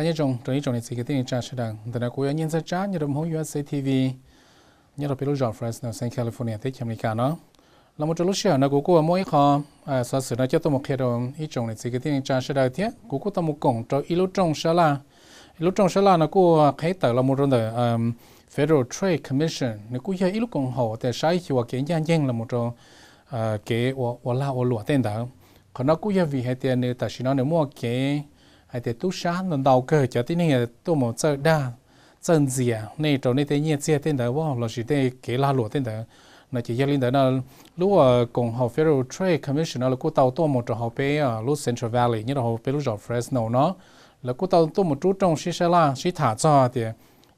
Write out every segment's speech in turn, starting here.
như trong này cái tiếng cha sẽ đằng từ đó cô nhân dân cha như đồng hồ USA TV như là Pelo John Fresno San California tới America nó là một trong lúc xưa nó cô mỗi kho sở sử nó cho tôi một khi rồi ý trong này cái tiếng cha sẽ đằng thế cô tôi một cổng cho ý lúc trong sẽ là nó cô thấy tại là một trong đời Federal Trade Commission nó cô thấy ý lúc cộng hòaแต่ใช้ชื่อว่าเกี่ยงยังlà một trong cái là lụa tên đó còn nó cũng vì hay tiền nữa tại vì nó nếu mua cái hay tiền tu sáng nó đầu cơ cho tí này tôi muốn chơi đa chân gì à này trong này tên nhiên xe tên đó wow là chỉ tên cái là lụa tên đó nó chỉ liên đó là lúc cùng họ Federal Trade Commission là cô tàu tôi một trong họ bé lúc Central Valley như là họ bé lúc ở Fresno nó là cô tàu tôi một chút trong xí là xí thả cho thì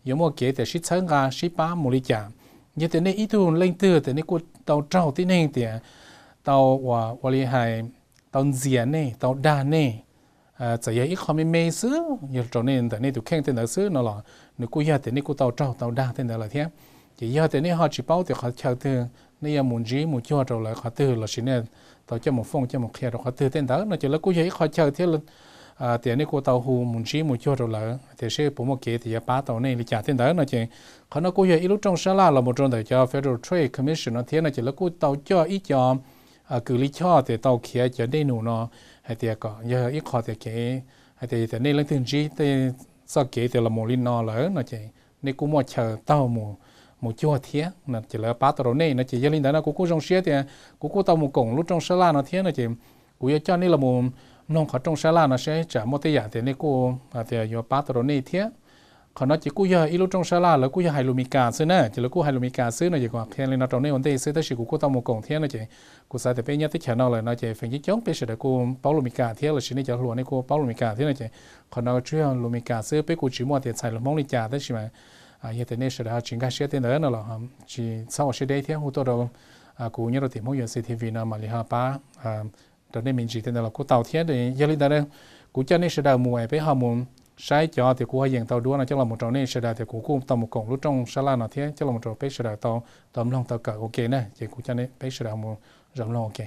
nếu mua cái thì xí chân ga xí ba một lý trả như thế này ít tu lên từ thế này cô tàu trâu tí này thì tàu và lý hai tàu diện này tàu đa này chỉ là ít họ mới xứ nhiều chỗ này thế này tụi khen tên là xứ nó là nếu cô giờ thế này cô tàu trâu tàu đa tên là thế chỉ giờ thế này họ chỉ bảo thì họ chờ từ này muốn gì muốn cho rồi lại họ từ là xin này tàu cho một phong cho một khe rồi họ từ tên đó nó chỉ là cô giờ họ chờ thế là tiền này cô tàu hù muốn gì muốn cho rồi lại thì sẽ bố một cái thì ba tàu này đi trả tên đó nó chỉ họ nói cô giờ ít lúc trong xã là một trong đời cho Federal Trade Commission nó thế nó chỉ là cô tàu cho ít cho cử lý cho thì tàu kia cho đây nụ nó hay thì có giờ ít khó thì cái hay thì này lên thường gì thì sau cái thì là một linh nó lớn nó chỉ này cũng một chờ tàu một cho thế nó chỉ là ba tàu này nó chỉ giờ linh đó nó cũng trong xe thì cũng tàu một cổng lúc trong xã là nó thế nó chỉ cũng cho này là một nông họ trong xã là nó sẽ trả một cái giá thì này cô thì giờ ba tàu này thế còn nó chỉ cú giờ ít lúc trong xã là cú giờ hai lô mica xứ nè chỉ là cú hai lô mica xứ nó chỉ còn khen lên nó trong này vấn đề xứ tới chỉ cú tao một cổng thế nó chỉ cú sai thì bây giờ tích chả nó là nó chỉ phải chỉ chống bây giờ là cú bao lô mica thế là chỉ này chỉ luôn này cú bao lô mica thế nó chỉ còn nó chưa lô mica xứ bây cú chỉ mua thì xài là mong đi trả tới chỉ mà hiện tại này sẽ là chuyển cái xe tên đó nó là chỉ sau sẽ đây thế hỗ trợ đâu cú nhớ được tìm hỗ trợ CCTV nó mà li ha pa trong này mình chỉ tên là cú tàu thế để giờ lên đây cú cho nên sẽ đào mùa với họ muốn sai cho thì cô hay dừng tàu đua nó chắc là một trò này sẽ đào thì cô tàu một cổng lúc trong sa la nó thế chắc là một trò bé sẽ đào tàu tầm lòng tàu cỡ ok nè thì cô cho nên bé sẽ đào một rộng lòng ok.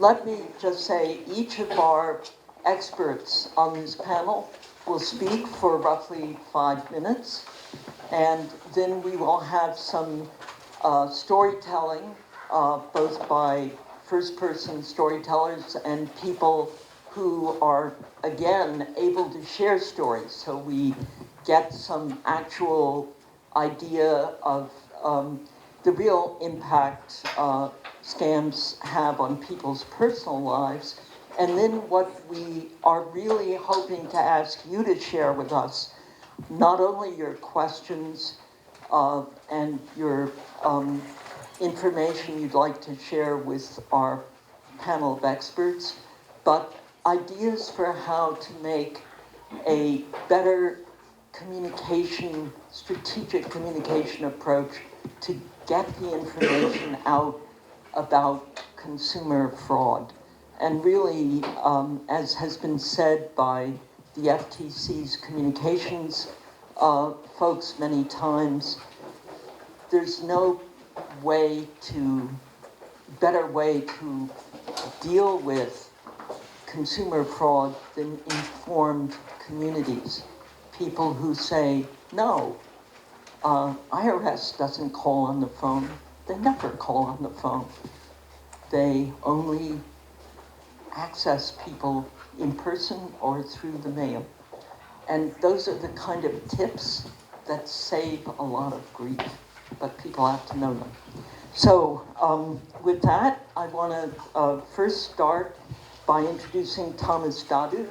Let me just say each of our experts on this panel will speak for roughly 5 minutes, and then we will have some storytelling, both by first-person storytellers and people who are, again, able to share stories, so we get some actual idea of the real impact scams have on people's personal lives, and then what we are really hoping to ask you to share with us, not only your questions and your information you'd like to share with our panel of experts, but ideas for how to make a better communication, strategic communication approach to get the information out about consumer fraud. And really, as has been said by the FTC's communications folks many times, there's no better way to deal with consumer fraud than informed communities. People who say, no, IRS doesn't call on the phone. They never call on the phone. They only access people in person or through the mail. And those are the kind of tips that save a lot of grief, but people have to know them. So with that, I want to first start by introducing Thomas Dadu,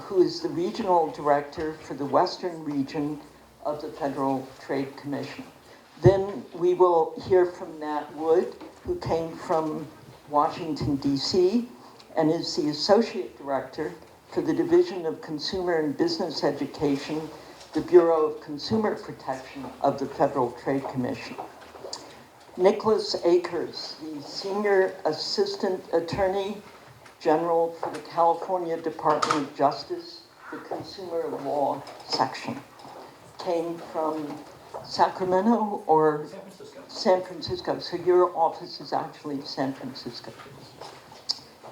who is the regional director for the Western region of the Federal Trade Commission. Then we will hear from Nat Wood, who came from Washington, D.C., and is the Associate Director for the Division of Consumer and Business Education, the Bureau of Consumer Protection of the Federal Trade Commission. Nicholas Akers, the Senior Assistant Attorney General for the California Department of Justice, the Consumer Law Section, came from Sacramento or San Francisco. San Francisco. So your office is actually San Francisco.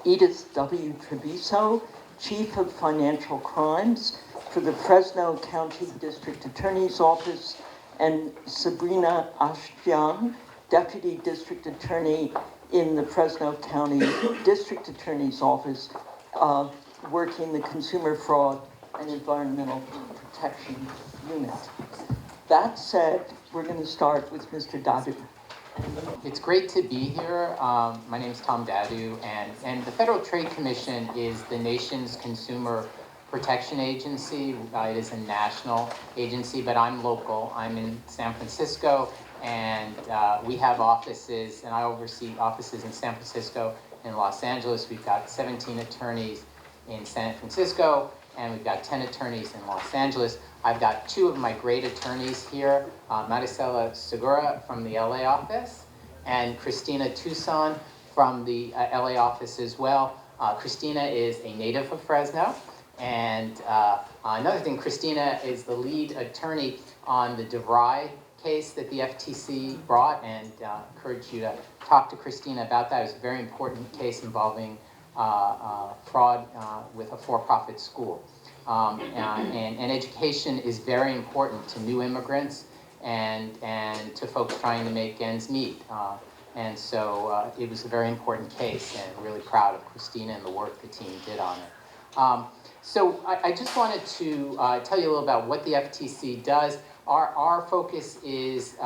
Edith W. Treviso, Chief of Financial Crimes for the Fresno County District Attorney's Office, and Sabrina Ashtian, Deputy District Attorney in the Fresno County District Attorney's Office, working the Consumer Fraud and Environmental Protection Unit. That said, we're going to start with Mr. Dadu. It's great to be here. My name is Tom Dadu, and the Federal Trade Commission is the nation's consumer protection agency. It is a national agency, but I'm local. I'm in San Francisco, and we have offices, and I oversee offices in San Francisco and Los Angeles. We've got 17 attorneys in San Francisco, and we've got 10 attorneys in Los Angeles. I've got two of my great attorneys here, Maricela Segura from the LA office, and Christina Tucson from the LA office as well. Christina is a native of Fresno, and another thing, Christina is the lead attorney on the DeVry case that the FTC brought, and encourage you to talk to Christina about that. It was a very important case involving fraud with a for-profit school. And education is very important to new immigrants and to folks trying to make ends meet. And so it was a very important case, and really proud of Christina and the work the team did on it. So I just wanted to tell you a little about what the FTC does. Our focus is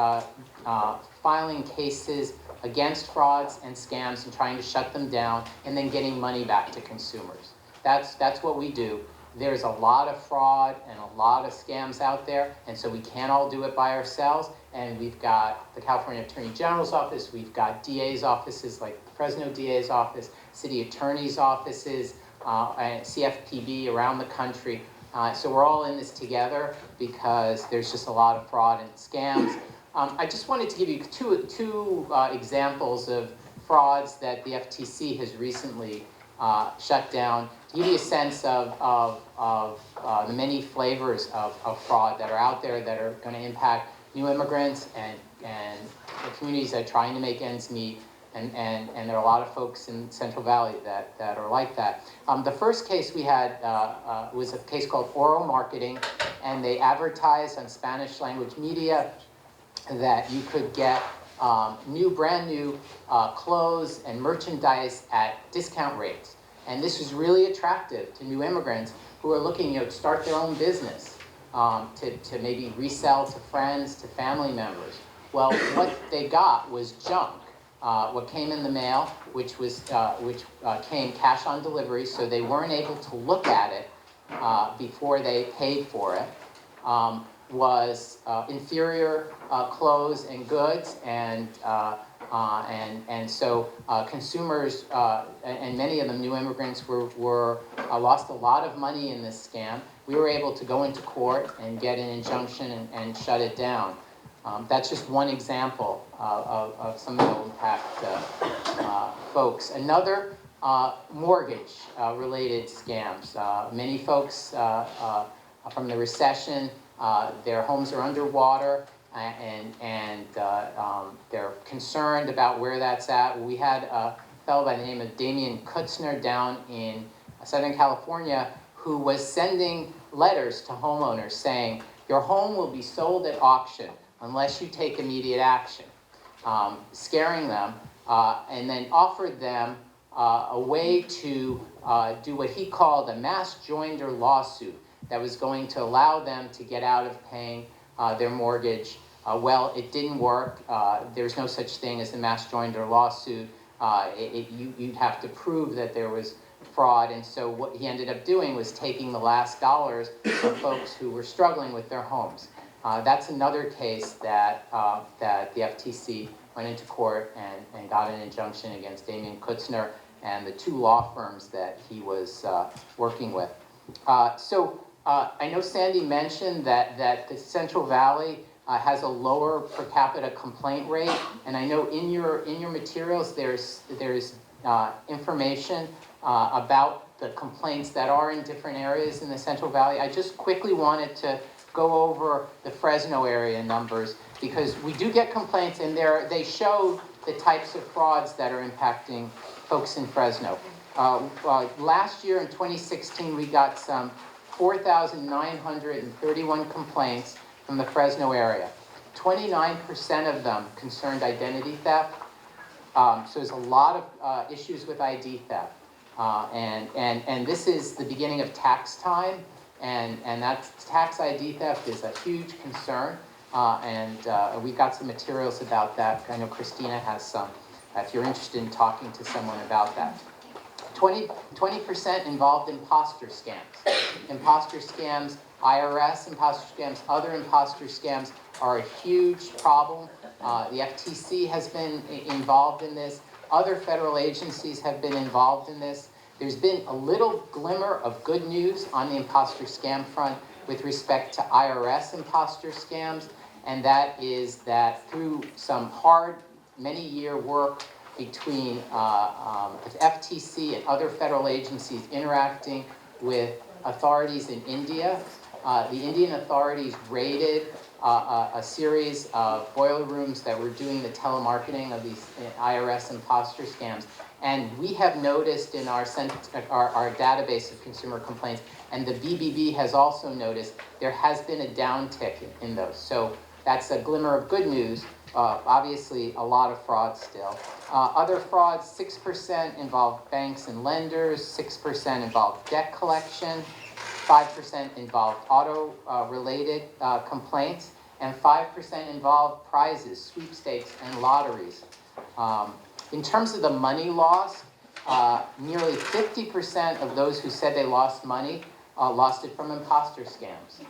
filing cases against frauds and scams and trying to shut them down, and then getting money back to consumers. That's what we do. There's a lot of fraud and a lot of scams out there, and so we can't all do it by ourselves. And we've got the California Attorney General's office, we've got DA's offices like the Fresno DA's office, city attorney's offices, and CFPB around the country. So we're all in this together because there's just a lot of fraud and scams. I just wanted to give you two examples of frauds that the FTC has recently shut down, to give you a sense of the many flavors of fraud that are out there that are going to impact new immigrants and the communities that are trying to make ends meet. And there are a lot of folks in Central Valley that are like that. The first case we had was a case called Oral Marketing, and they advertised on Spanish language media that you could get brand new clothes and merchandise at discount rates. And this was really attractive to new immigrants who are looking to start their own business, to maybe resell to friends, to family members. Well, what they got was junk. What came in the mail, which came cash on delivery, so they weren't able to look at it before they paid for it, was inferior clothes and goods, and so consumers and many of them new immigrants were lost a lot of money in this scam. We were able to go into court and get an injunction and shut it down. That's just one example of something that will impact folks. Another, mortgage-related scams. Many folks from the recession, their homes are underwater, and they're concerned about where that's at. We had a fellow by the name of Damian Kutzner down in Southern California who was sending letters to homeowners saying, your home will be sold at auction unless you take immediate action, scaring them, and then offered them a way to do what he called a mass joinder lawsuit that was going to allow them to get out of paying their mortgage. Well, it didn't work. There's no such thing as a mass joinder lawsuit. You'd have to prove that there was fraud, and so what he ended up doing was taking the last dollars of folks who were struggling with their homes. That's another case that the FTC went into court and got an injunction against Damian Kutzner and the two law firms that he was working with. I know Sandy mentioned that the Central Valley has a lower per capita complaint rate, and I know in your materials there's information about the complaints that are in different areas in the Central Valley. I just quickly wanted to go over the Fresno area numbers because we do get complaints, and they show the types of frauds that are impacting folks in Fresno. Last year in 2016, we got some 4,931 complaints from the Fresno area. 29% of them concerned identity theft. So there's a lot of issues with ID theft. And this is the beginning of tax time, and that tax ID theft is a huge concern. We got some materials about that. I know Christina has some, if you're interested in talking to someone about that. 20% involved imposter scams. Imposter scams, IRS imposter scams, other imposter scams are a huge problem. The FTC has been involved in this. Other federal agencies have been involved in this. There's been a little glimmer of good news on the imposter scam front with respect to IRS imposter scams, and that is that through some hard, many-year work between the FTC and other federal agencies interacting with authorities in India, the Indian authorities raided a series of boiler rooms that were doing the telemarketing of these IRS imposter scams. And we have noticed in our database of consumer complaints, and the BBB has also noticed, there has been a downtick in those. So that's a glimmer of good news. Obviously, a lot of fraud still. Other frauds, 6% involve banks and lenders, 6% involve debt collection, 5% involved auto-related complaints, and 5% involved prizes, sweepstakes, and lotteries. In terms of the money loss, nearly 50% of those who said they lost money lost it from imposter scams.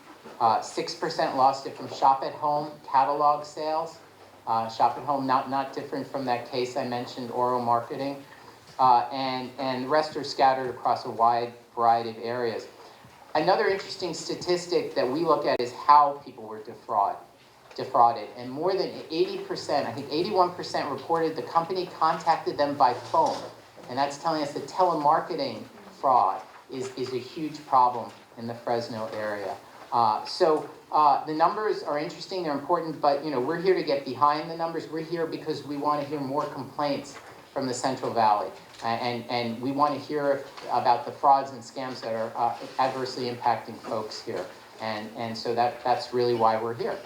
6% lost it from shop-at-home catalog sales. Shop-at-home, not different from that case I mentioned, oral marketing. And the rest are scattered across a wide variety of areas. Another interesting statistic that we look at is how people were defrauded. And more than 80%, I think 81% reported the company contacted them by phone. And that's telling us that telemarketing fraud is a huge problem in the Fresno area. The numbers are interesting, they're important, but we're here to get behind the numbers. We're here because we want to hear more complaints from the Central Valley. And we want to hear about the frauds and scams that are adversely impacting folks here. And so that's really why we're here.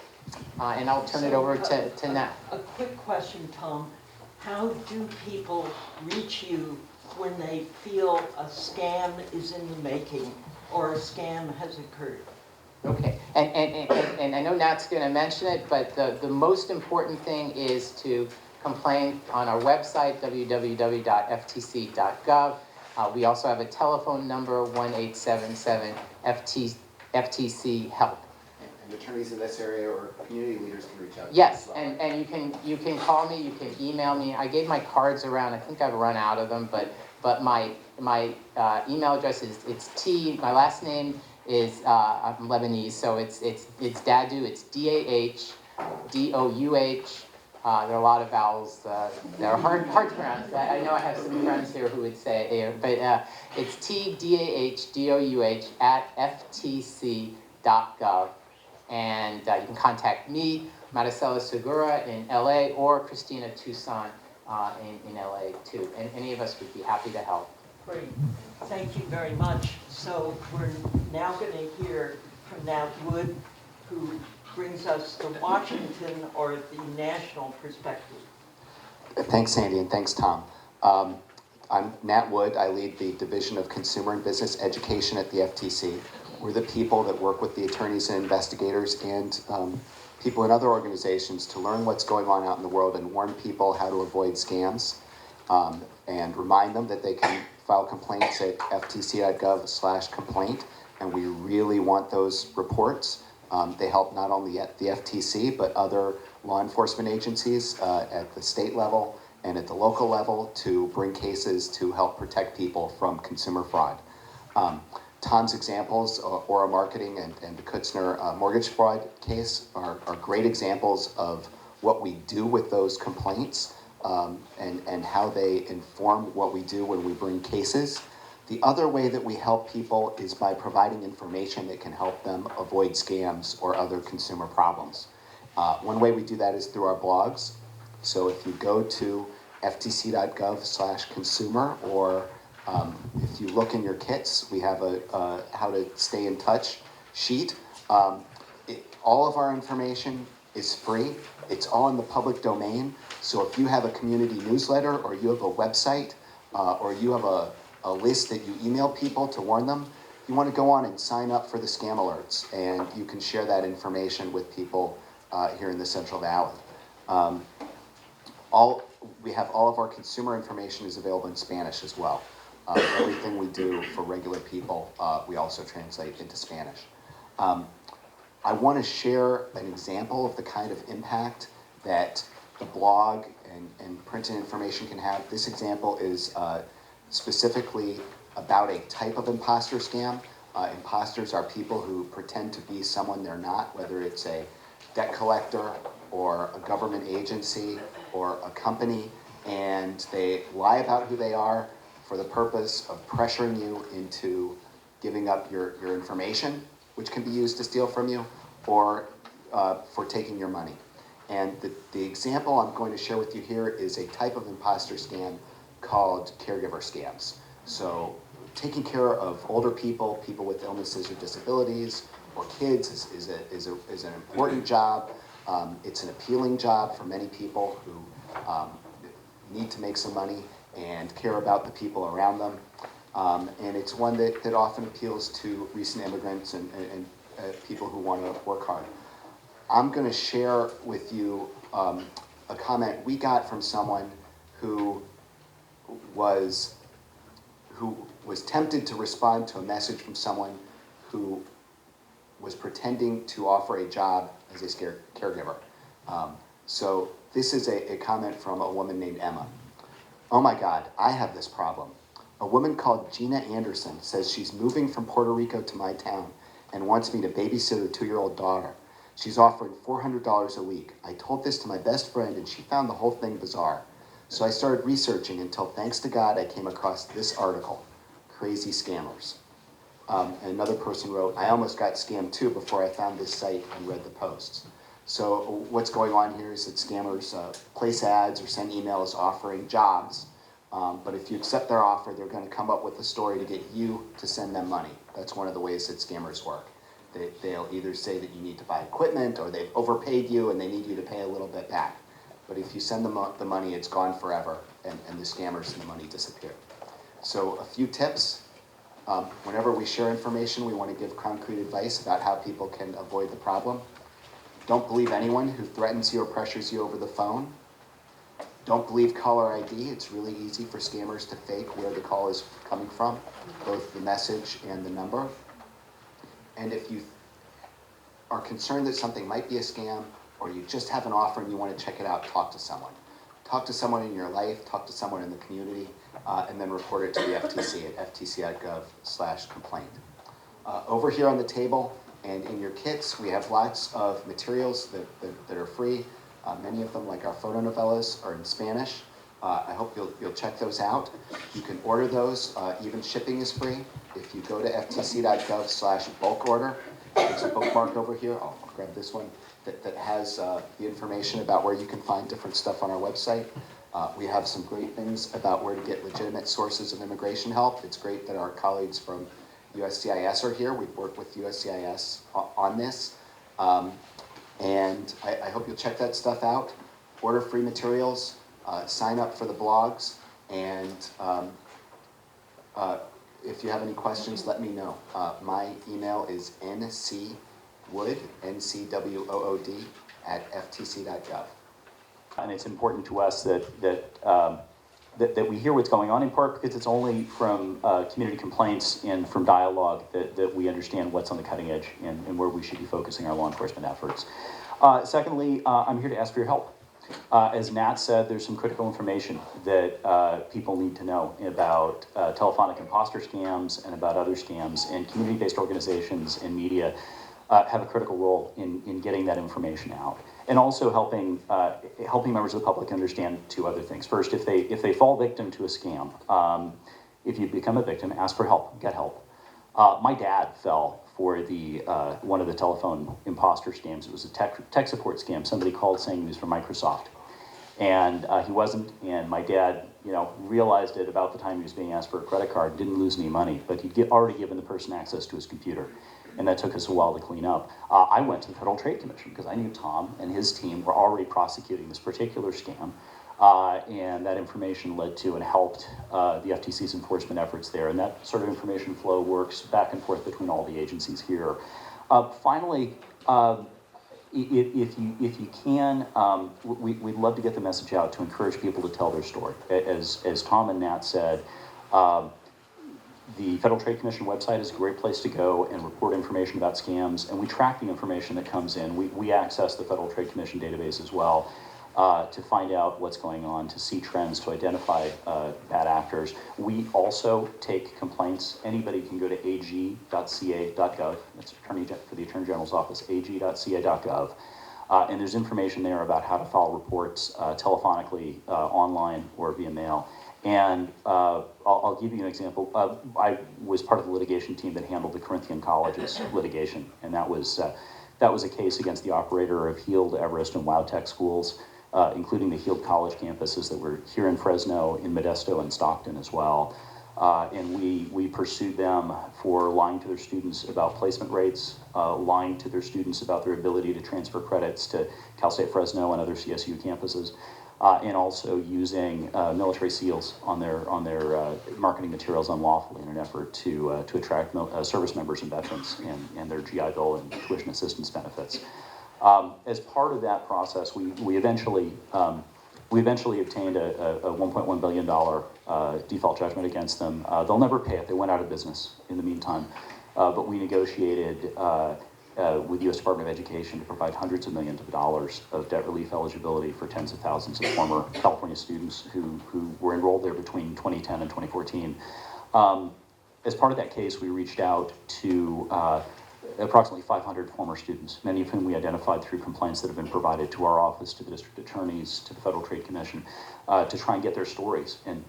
And I'll turn it over to Nat. A quick question, Tom. How do people reach you when they feel a scam is in the making or a scam has occurred? Okay, and I know Nat's going to mention it, but the most important thing is to complain on our website, www.ftc.gov. We also have a telephone number, 1-877-FTC-HELP. And attorneys in this area or community leaders can reach out to Yes, you as well. and you can call me, you can email me. I gave my cards around. I think I've run out of them, but my email address is my last name is I'm Lebanese, so it's Dadou. It's DAHDOUH. There are a lot of vowels that are hard to pronounce. I know I have some friends here who would say it, but it's TDAHDOUH @ftc.gov. And you can contact me, Maricela Segura in LA, or Christina Toussaint in LA too. And any of us would be happy to help. Great. Thank you very much. So we're now going to hear from Nat Wood, who brings us the Washington or the national perspective. Thanks, Sandy, and thanks, Tom. I'm Nat Wood. I lead the Division of Consumer and Business Education at the FTC. We're the people that work with the attorneys and investigators and people in other organizations to learn what's going on out in the world and warn people how to avoid scams and remind them that they can file complaints at ftc.gov/complaint, and we really want those reports. They help not only at the FTC, but other law enforcement agencies at the state level and at the local level to bring cases to help protect people from consumer fraud. Tom's examples, Aura Marketing and the Kutzner mortgage fraud case are great examples of what we do with those complaints and how they inform what we do when we bring cases. The other way that we help people is by providing information that can help them avoid scams or other consumer problems. One way we do that is through our blogs. So if you go to ftc.gov/consumer, or if you look in your kits, we have a how to stay in touch sheet. All of our information is free. It's all in the public domain. So if you have a community newsletter, or you have a website, or you have a list that you email people to warn them, you want to go on and sign up for the scam alerts, and you can share that information with people here in the Central Valley. We have all of our consumer information is available in Spanish as well. Everything we do for regular people, we also translate into Spanish. I want to share an example of the kind of impact that the blog and printed information can have. This example is specifically about a type of imposter scam. Imposters are people who pretend to be someone they're not, whether it's a debt collector or a government agency or a company, and they lie about who they are for the purpose of pressuring you into giving up your information, which can be used to steal from you, or for taking your money. And the example I'm going to share with you here is a type of imposter scam called caregiver scams. So taking care of older people, people with illnesses or disabilities, or kids is an important job. It's an appealing job for many people who need to make some money and care about the people around them. And it's one that often appeals to recent immigrants and people who want to work hard. I'm going to share with you a comment we got from someone who was tempted to respond to a message from someone who was pretending to offer a job as a caregiver. So this is a comment from a woman named Emma. "Oh my God, I have this problem. A woman called Gina Anderson says she's moving from Puerto Rico to my town and wants me to babysit her 2-year-old daughter. She's offering $400 a week. I told this to my best friend and she found the whole thing bizarre. So I started researching until, thanks to God, I came across this article, Crazy Scammers." And another person wrote, "I almost got scammed too before I found this site and read the posts." So what's going on here is that scammers place ads or send emails offering jobs, but if you accept their offer, they're going to come up with a story to get you to send them money. That's one of the ways that scammers work. They'll either say that you need to buy equipment, or they've overpaid you and they need you to pay a little bit back. But if you send them the money, it's gone forever, and the scammers and the money disappear. So a few tips. Whenever we share information, we want to give concrete advice about how people can avoid the problem. Don't believe anyone who threatens you or pressures you over the phone. Don't believe caller ID. It's really easy for scammers to fake where the call is coming from, both the message and the number. And if you are concerned that something might be a scam, or you just have an offer and you want to check it out, talk to someone. Talk to someone in your life, talk to someone in the community, and then report it to the FTC at ftc.gov/complaint. Over here on the table and in your kits, we have lots of materials that are free. Many of them, like our photo novellas, are in Spanish. I hope you'll check those out. You can order those. Even shipping is free. If you go to ftc.gov/bulk order, there's a bookmark over here. I'll grab this one that has the information about where you can find different stuff on our website. We have some great things about where to get legitimate sources of immigration help. It's great that our colleagues from USCIS are here. We've worked with USCIS on this. And I hope you'll check that stuff out. Order free materials, sign up for the blogs, and if you have any questions, let me know. My email is ncwood, N-C-W-O-O-D, @ftc.gov. And it's important to us that we hear what's going on, in part because it's only from community complaints and from dialogue that we understand what's on the cutting edge and where we should be focusing our law enforcement efforts. Secondly, I'm here to ask for your help. As Nat said, there's some critical information that people need to know about telephonic imposter scams and about other scams, and community-based organizations and media have a critical role in getting that information out, and also helping members of the public understand two other things. First, if they fall victim to a scam, if you become a victim, ask for help, get help. My dad fell for one of the telephone imposter scams. It was a tech support scam. Somebody called saying he was from Microsoft, and he wasn't. And my dad, realized it about the time he was being asked for a credit card. Didn't lose any money, but he'd already given the person access to his computer, and that took us a while to clean up. I went to the Federal Trade Commission because I knew Tom and his team were already prosecuting this particular scam. And that information led to and helped the FTC's enforcement efforts there. And that sort of information flow works back and forth between all the agencies here. Finally, if you can, we'd love to get the message out to encourage people to tell their story. As Tom and Nat said, the Federal Trade Commission website is a great place to go and report information about scams, and we track the information that comes in. We access the Federal Trade Commission database as well. To find out what's going on, to see trends, to identify bad actors. We also take complaints. Anybody can go to ag.ca.gov. That's for the Attorney General's office, ag.ca.gov. And there's information there about how to file reports telephonically, online, or via mail. And I'll give you an example. I was part of the litigation team that handled the Corinthian College's litigation, and that was a case against the operator of Heald, Everest, and WowTech schools, including the Heald College campuses that were here in Fresno, in Modesto, and Stockton as well. And we pursued them for lying to their students about placement rates, lying to their students about their ability to transfer credits to Cal State Fresno and other CSU campuses, and also using military SEALs on their marketing materials unlawfully in an effort to attract service members and veterans and their GI Bill and tuition assistance benefits. As part of that process, we eventually obtained a $1.1 billion default judgment against them. They'll never pay it. They went out of business in the meantime. But we negotiated with the U.S. Department of Education to provide hundreds of millions of dollars of debt relief eligibility for tens of thousands of former California students who were enrolled there between 2010 and 2014. As part of that case, we reached out to approximately 500 former students, many of whom we identified through complaints that have been provided to our office, to the district attorneys, to the Federal Trade Commission, to try and get their stories and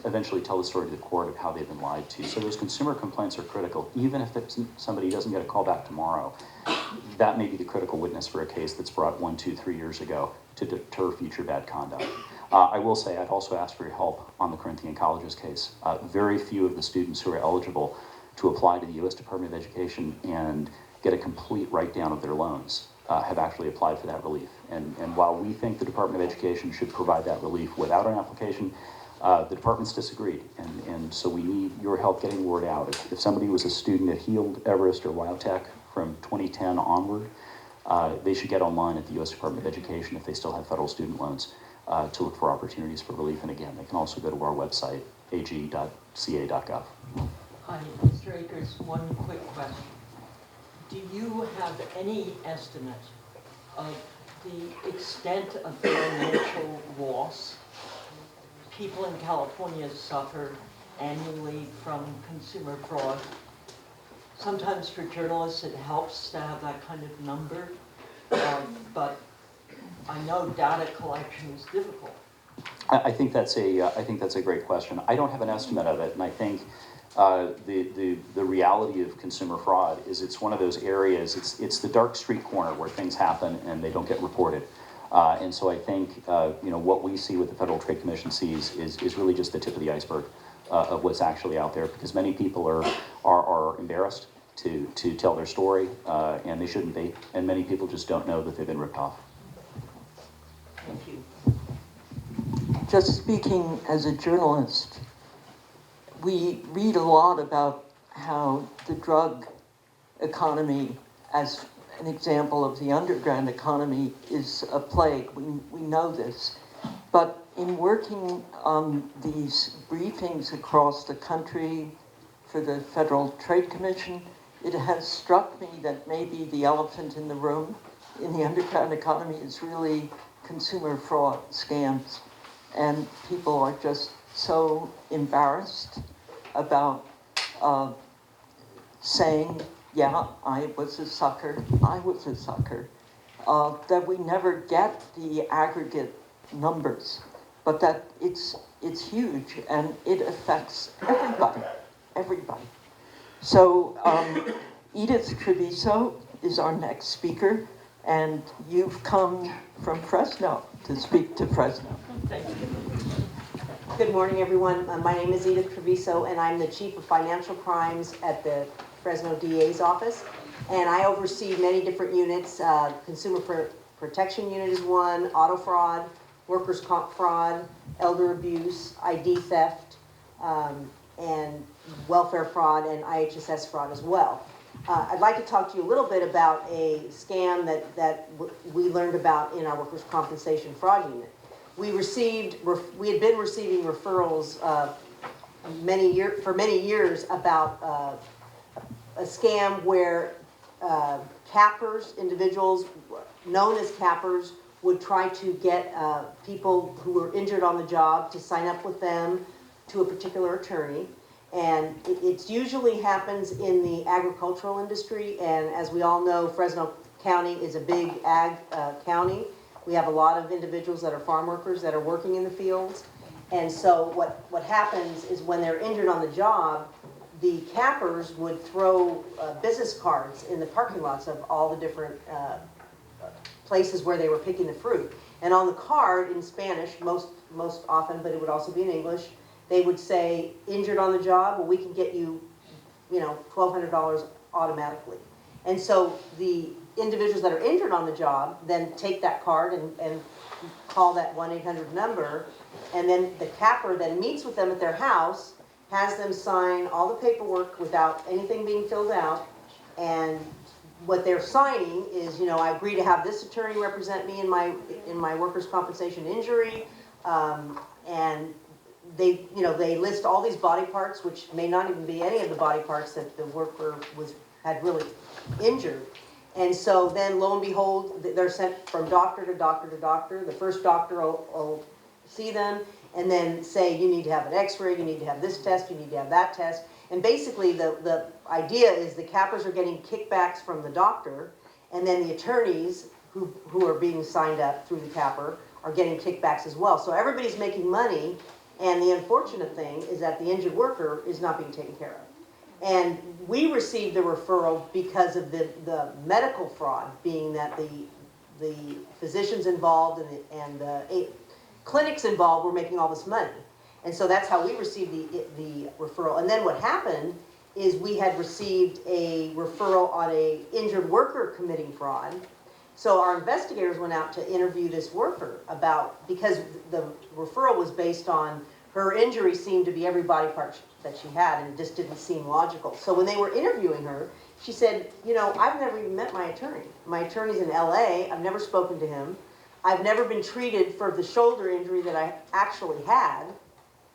eventually tell the story to the court of how they've been lied to. So those consumer complaints are critical. Even if somebody doesn't get a call back tomorrow, that may be the critical witness for a case that's brought 1, 2, 3 years ago to deter future bad conduct. I will say I've also asked for your help on the Corinthian Colleges case. Very few of the students who are eligible to apply to the U.S. Department of Education and get a complete write-down of their loans have actually applied for that relief. And while we think the Department of Education should provide that relief without an application, the department's disagreed. And so we need your help getting word out. If somebody was a student at Heald, Everest, or WowTech from 2010 onward, they should get online at the U.S. Department of Education if they still have federal student loans to look for opportunities for relief. And again, they can also go to our website, ag.ca.gov. Hi, Mr. Akers, one quick question. Do you have any estimate of the extent of financial loss people in California suffer annually from consumer fraud? Sometimes for journalists it helps to have that kind of number, but I know data collection is difficult. I think that's a great question. I don't have an estimate of it, and I think the reality of consumer fraud is it's one of those areas. It's the dark street corner where things happen and they don't get reported. And so I think what we see, what the Federal Trade Commission sees, is really just the tip of the iceberg of what's actually out there. Because many people are embarrassed to tell their story, and they shouldn't be. And many people just don't know that they've been ripped off. Thank you. Just speaking as a journalist, we read a lot about how the drug economy, as an example of the underground economy, is a plague. We know this. But in working on these briefings across the country for the Federal Trade Commission, it has struck me that maybe the elephant in the room in the underground economy is really consumer fraud scams, and people are just so embarrassed about saying, yeah, I was a sucker, that we never get the aggregate numbers, but that it's huge and it affects everybody. So Edith Treviso is our next speaker, and you've come from Fresno to speak to Fresno. Thank you. Good morning, everyone. My name is Edith Treviso, and I'm the Chief of Financial Crimes at the Fresno DA's office. And I oversee many different units. Consumer Protection Unit is one, auto fraud, workers' comp fraud, elder abuse, ID theft, and welfare fraud, and IHSS fraud as well. I'd like to talk to you a little bit about a scam that we learned about in our workers' compensation fraud unit. We had been receiving referrals for many years about a scam where cappers, individuals known as cappers, would try to get people who were injured on the job to sign up with them to a particular attorney. And it usually happens in the agricultural industry, and as we all know, Fresno County is a big ag county. We have a lot of individuals that are farm workers that are working in the fields. And so what happens is when they're injured on the job, the cappers would throw business cards in the parking lots of all the different places where they were picking the fruit. And on the card in Spanish, most often, but it would also be in English, they would say, injured on the job, well, we can get you, $1,200 automatically. And so the individuals that are injured on the job then take that card and call that 1-800 number, and then the capper then meets with them at their house, has them sign all the paperwork without anything being filled out, and what they're signing is, I agree to have this attorney represent me in my workers' compensation injury, and they list all these body parts, which may not even be any of the body parts that the worker had really injured. And so then, lo and behold, they're sent from doctor to doctor to doctor. The first doctor will see them and then say, you need to have an x-ray, you need to have this test, you need to have that test. And basically the idea is the cappers are getting kickbacks from the doctor, and then the attorneys who are being signed up through the capper are getting kickbacks as well. So everybody's making money, and the unfortunate thing is that the injured worker is not being taken care of. And we received the referral because of the medical fraud, being that the physicians involved and the clinics involved were making all this money. And so that's how we received the referral. And then what happened is we had received a referral on a injured worker committing fraud. So our investigators went out to interview this worker because the referral was based on her injury seemed to be every body part that she had, and it just didn't seem logical. So when they were interviewing her, she said, I've never even met my attorney. My attorney's in LA, I've never spoken to him. I've never been treated for the shoulder injury that I actually had.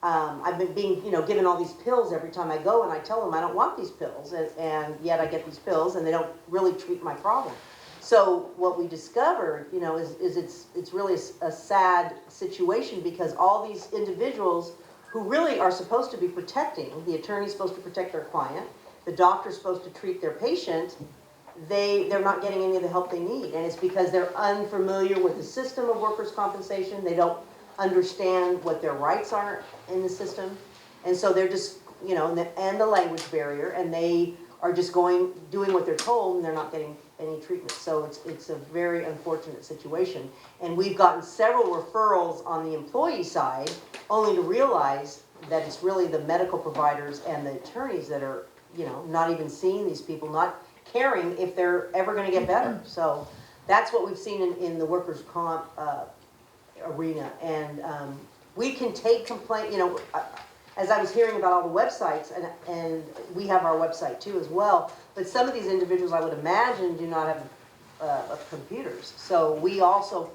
I've been being, given all these pills every time I go, and I tell them I don't want these pills, and yet I get these pills, and they don't really treat my problem. So what we discovered, is it's really a sad situation, because all these individuals who really are supposed to be protecting, the attorney's supposed to protect their client, the doctor's supposed to treat their patient, they're not getting any of the help they need. And it's because they're unfamiliar with the system of workers' compensation. They don't understand what their rights are in the system. And so they're just, and the language barrier, and they are just doing what they're told, and they're not getting any treatment. So it's a very unfortunate situation. And we've gotten several referrals on the employee side, only to realize that it's really the medical providers and the attorneys that are, not even seeing these people, not caring if they're ever going to get better. So that's what we've seen in the workers' comp arena. And we can take complaint, as I was hearing about all the websites, and we have our website too as well, but some of these individuals, I would imagine, do not have computers. So we also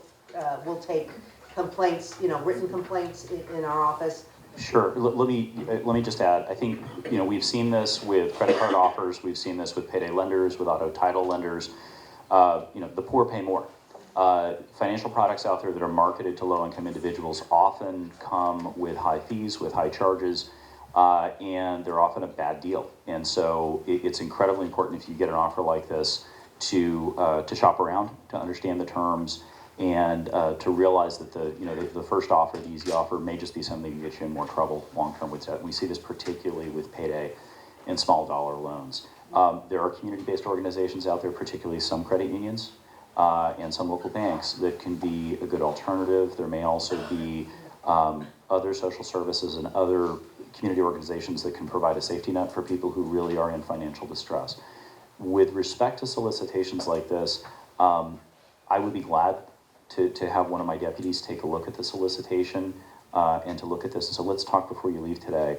will take complaints, written complaints in our office. Sure. Let me just add. I think we've seen this with credit card offers. We've seen this with payday lenders, with auto title lenders. The poor pay more. Financial products out there that are marketed to low-income individuals often come with high fees, with high charges, and they're often a bad deal. And so it's incredibly important if you get an offer like this to shop around, to understand the terms, and to realize that the first offer, the easy offer, may just be something that can get you in more trouble long-term with debt. We see this particularly with payday and small dollar loans. There are community-based organizations out there, particularly some credit unions and some local banks, that can be a good alternative. There may also be other social services and other community organizations that can provide a safety net for people who really are in financial distress. With respect to solicitations like this, I would be glad to have one of my deputies take a look at the solicitation and to look at this. And so let's talk before you leave today.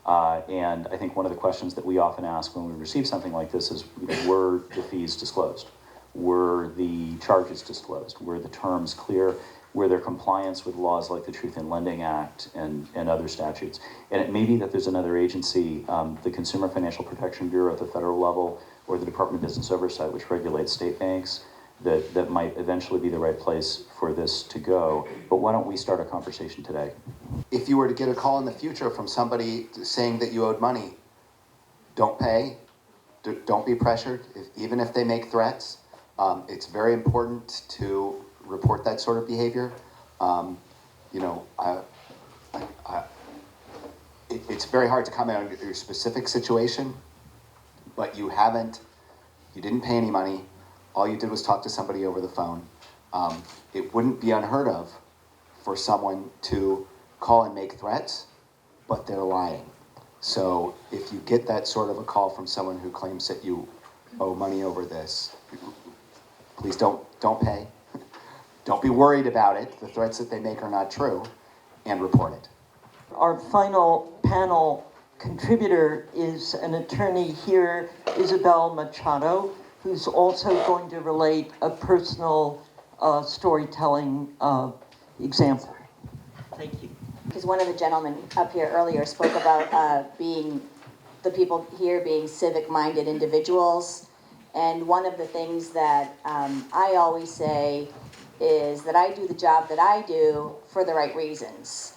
And I think one of the questions that we often ask when we receive something like this is, were the fees disclosed? Were the charges disclosed? Were the terms clear? Were there compliance with laws like the Truth in Lending Act and other statutes? And it may be that there's another agency, the Consumer Financial Protection Bureau at the federal level, or the Department of Business Oversight, which regulates state banks, that might eventually be the right place for this to go. But why don't we start a conversation today? If you were to get a call in the future from somebody saying that you owed money, don't pay, don't be pressured, even if they make threats. It's very important to report that sort of behavior. It's very hard to comment on your specific situation, but you didn't pay any money. All you did was talk to somebody over the phone. It wouldn't be unheard of for someone to call and make threats, but they're lying. So if you get that sort of a call from someone who claims that you owe money over this, please don't pay. Don't be worried about it. The threats that they make are not true, and report it. Our final panel contributor is an attorney here, Isabel Machado, who's also going to relate a personal storytelling example. Thank you. Because one of the gentlemen up here earlier spoke about the people here being civic-minded individuals. And one of the things that I always say is that I do the job that I do for the right reasons.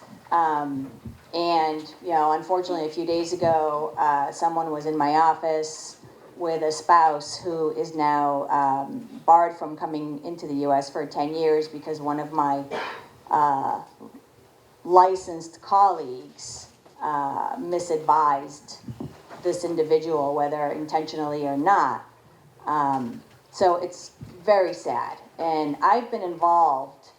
Unfortunately, a few days ago, someone was in my office with a spouse who is now barred from coming into the U.S. for 10 years because one of my licensed colleagues misadvised this individual, whether intentionally or not. So it's very sad. And I've been involved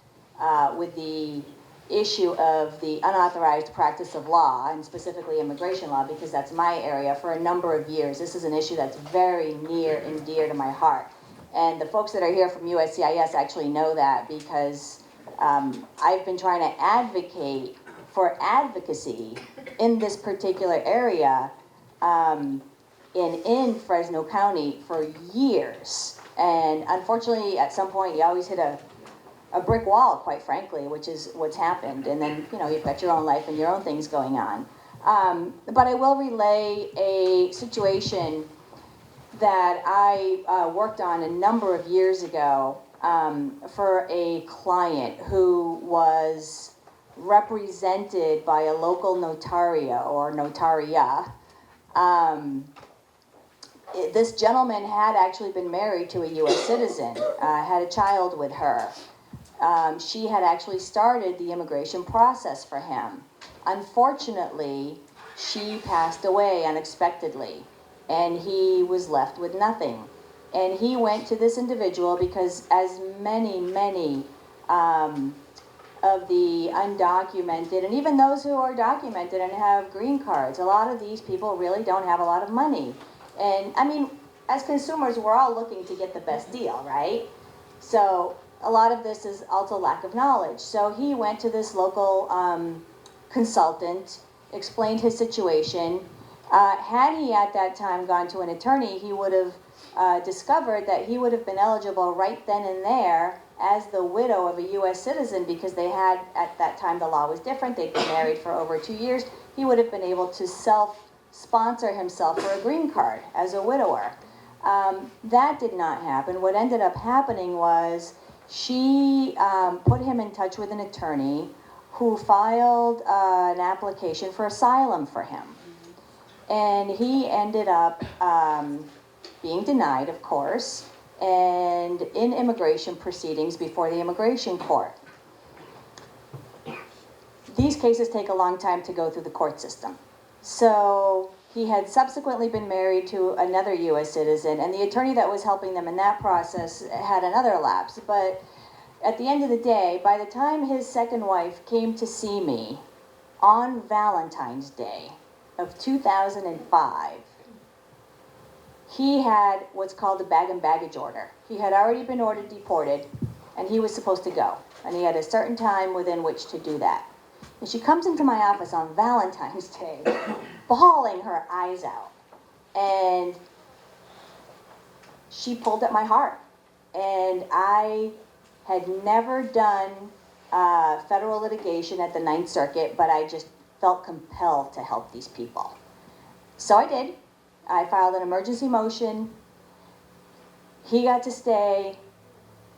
with the issue of the unauthorized practice of law, and specifically immigration law, because that's my area, for a number of years. This is an issue that's very near and dear to my heart. And the folks that are here from USCIS actually know that, because I've been trying to advocate for advocacy in this particular area in Fresno County for years. And unfortunately, at some point, you always hit a brick wall, quite frankly, which is what's happened. And then, you've got your own life and your own things going on. But I will relay a situation that I worked on a number of years ago for a client who was represented by a local notario or notaria. This gentleman had actually been married to a U.S. citizen, had a child with her. She had actually started the immigration process for him. Unfortunately, she passed away unexpectedly, and he was left with nothing. And he went to this individual because, as many of the undocumented, and even those who are documented and have green cards, a lot of these people really don't have a lot of money. And I mean, as consumers, we're all looking to get the best deal, right? So a lot of this is also lack of knowledge. So he went to this local consultant, explained his situation. Had he at that time gone to an attorney, he would have discovered that he would have been eligible right then and there as the widow of a U.S. citizen, because they had, at that time, the law was different. They'd been married for over 2 years. He would have been able to sponsor himself for a green card as a widower. That did not happen. What ended up happening was She put him in touch with an attorney who filed an application for asylum for him. And he ended up being denied, of course, and in immigration proceedings before the immigration court. These cases take a long time to go through the court system. So he had subsequently been married to another U.S. citizen, and the attorney that was helping them in that process had another lapse. But at the end of the day, by the time his second wife came to see me on Valentine's Day of 2005, he had what's called a bag and baggage order. He had already been ordered deported, and he was supposed to go. And he had a certain time within which to do that. And she comes into my office on Valentine's Day, bawling her eyes out. And she pulled at my heart. And I had never done federal litigation at the Ninth Circuit, but I just felt compelled to help these people. So I did. I filed an emergency motion. He got to stay,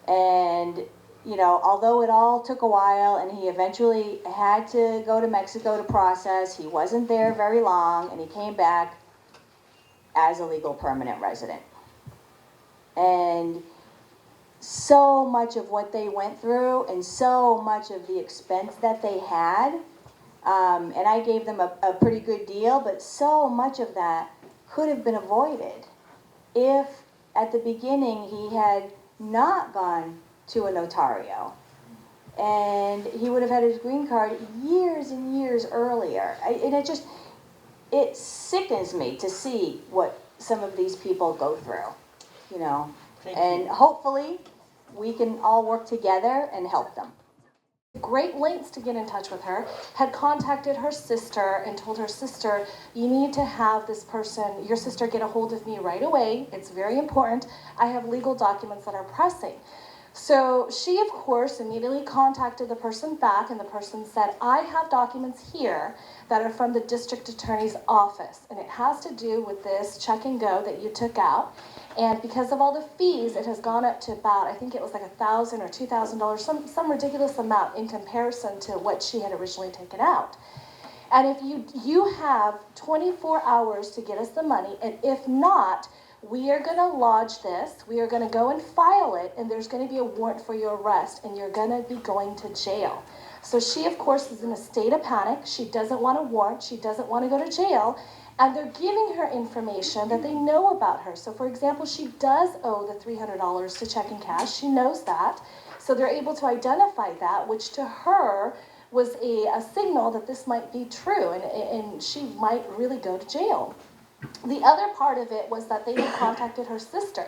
and you know, although it all took a while and he eventually had to go to Mexico to process, he wasn't there very long, and he came back as a legal permanent resident. And so much of what they went through and so much of the expense that they had, and I gave them a pretty good deal, but so much of that could have been avoided if at the beginning he had not gone to a notario, and he would have had his green card years and years earlier. And it sickens me to see what some of these people go through, you know. And hopefully we can all work together and help them. Great lengths to get in touch with her, had contacted her sister and told her sister, you need to have this person, your sister, get a hold of me right away. It's very important. I have legal documents that are pressing. So she, of course, immediately contacted the person back, and the person said, I have documents here that are from the district attorney's office, and it has to do with this check and go that you took out. And because of all the fees, it has gone up to about, I think it was like $1,000 or $2,000, some ridiculous amount in comparison to what she had originally taken out. And if you have 24 hours to get us the money, and if not, we are going to lodge this, we are going to go and file it, and there's going to be a warrant for your arrest, and you're going to be going to jail. So she, of course, is in a state of panic. She doesn't want a warrant. She doesn't want to go to jail. And they're giving her information that they know about her. So, for example, she does owe the $300 to Check and Cash. She knows that. So they're able to identify that, which to her was a signal that this might be true, and she might really go to jail. The other part of it was that they had contacted her sister.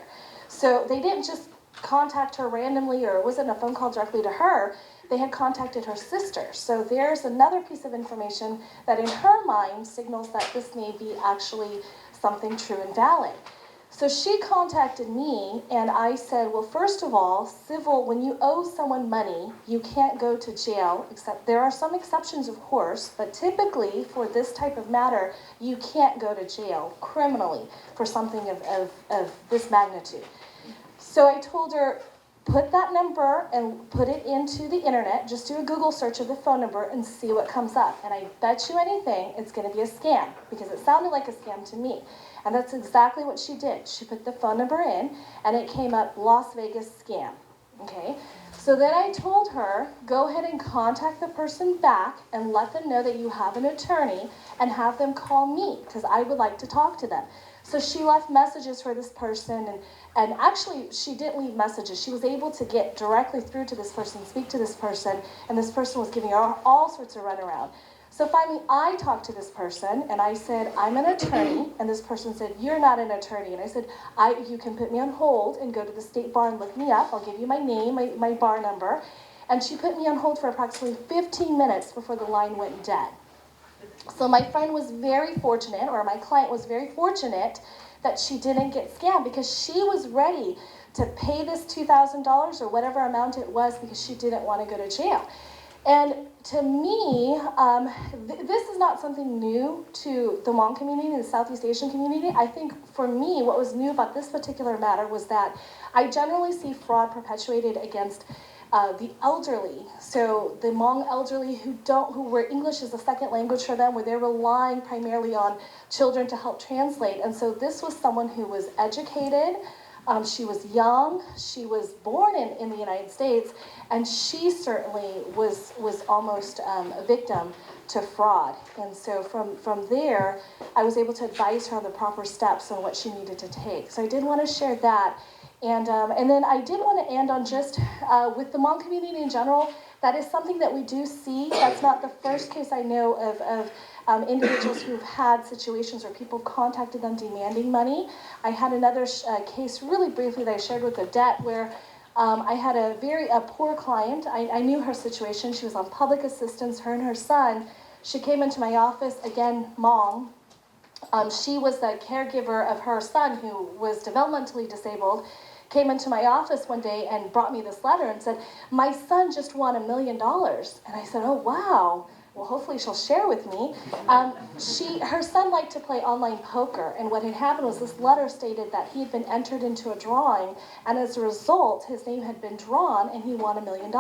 So they didn't just contact her randomly, or it wasn't a phone call directly to her. They had contacted her sister. So there's another piece of information that in her mind signals that this may be actually something true and valid. So she contacted me, and I said, well, first of all, when you owe someone money, you can't go to jail, except there are some exceptions, of course, but typically for this type of matter, you can't go to jail criminally for something of this magnitude. So I told her, put that number and put it into the internet, just do a Google search of the phone number and see what comes up. And I bet you anything it's going to be a scam, because it sounded like a scam to me. And that's exactly what she did. She put the phone number in, and it came up Las Vegas scam. Okay? So then I told her, go ahead and contact the person back and let them know that you have an attorney and have them call me, because I would like to talk to them. So she left messages for this person, and actually she didn't leave messages. She was able to get directly through to this person, speak to this person, and this person was giving her all sorts of runaround. So finally, I talked to this person, and I said, I'm an attorney, and this person said, you're not an attorney. And I said, you can put me on hold and go to the state bar and look me up. I'll give you my name, my bar number. And she put me on hold for approximately 15 minutes before the line went dead. So my friend was very fortunate, or my client was very fortunate, that she didn't get scammed, because she was ready to pay this $2,000 or whatever amount it was, because she didn't want to go to jail. And to me, this is not something new to the Hmong community, the Southeast Asian community. I think for me, what was new about this particular matter was that I generally see fraud perpetuated against the elderly. So the Hmong elderly where English is a second language for them, where they're relying primarily on children to help translate. And so this was someone who was educated. She was young, she was born in the United States, and she certainly was almost a victim to fraud. And so from there, I was able to advise her on the proper steps on what she needed to take. So I did want to share that. And then I did want to end on just with the Hmong community in general, that is something that we do see. That's not the first case I know of individuals who've had situations where people contacted them demanding money. I had another case really briefly that I shared with Odette where I had a poor client. I knew her situation. She was on public assistance, her and her son. She came into my office, again, Hmong. She was the caregiver of her son who was developmentally disabled, came into my office one day and brought me this letter and said, my son just won $1 million. And I said, oh, wow. Well, hopefully she'll share with me. Her son liked to play online poker, and what had happened was this letter stated that he had been entered into a drawing, and as a result, his name had been drawn, and he won $1 million.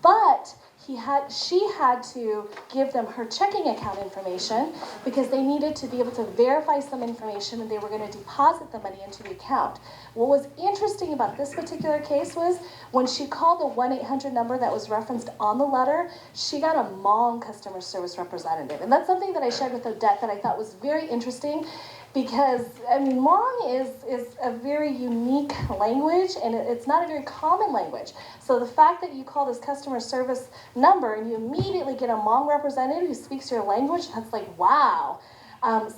But she had to give them her checking account information because they needed to be able to verify some information, and they were going to deposit the money into the account. What was interesting about this particular case was when she called the 1-800 number that was referenced on the letter, she got a Hmong customer service representative. And that's something that I shared with Odette that I thought was very interesting because, I mean, Hmong is a very unique language, and it's not a very common language. So the fact that you call this customer service number and you immediately get a Hmong representative who speaks your language, that's like, wow.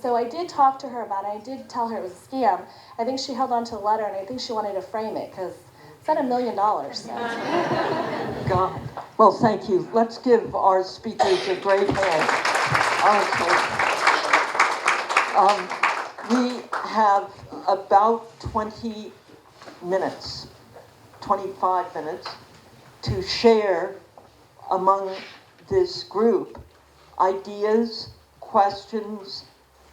So I did talk to her about it. I did tell her it was a scam. I think she held on to the letter, and I think she wanted to frame it because it's at $1 million. So. God. Well, thank you. Let's give our speakers a great hand. We have about 20 minutes, 25 minutes, to share among this group ideas, questions,